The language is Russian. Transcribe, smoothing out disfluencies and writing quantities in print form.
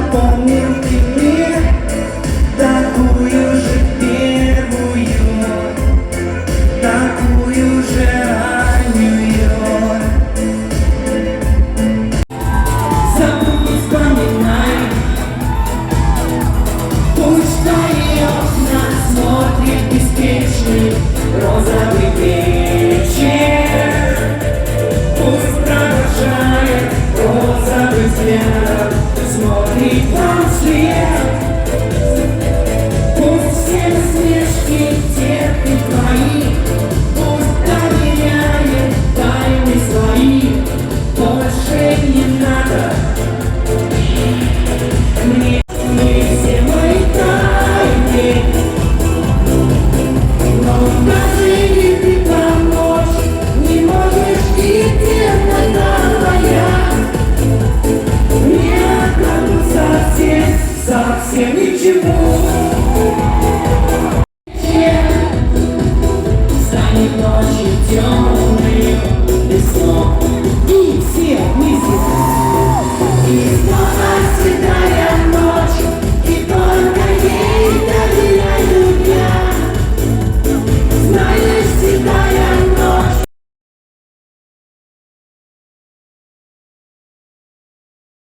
запомнил ты мне такую же первую, такую же раннюю. Забудь, не вспоминай, пусть твои окна смотрит беспечный розовый вечер. Пусть провожает розовый взгляд, смотрит вам вслед. Пусть все насмешки терпит твои, пусть доверяет тайны свои. Больше не надо мне все мои тайны, но даже не ты помочь не можешь, и темнота моя. Мне одному совсем, совсем ничего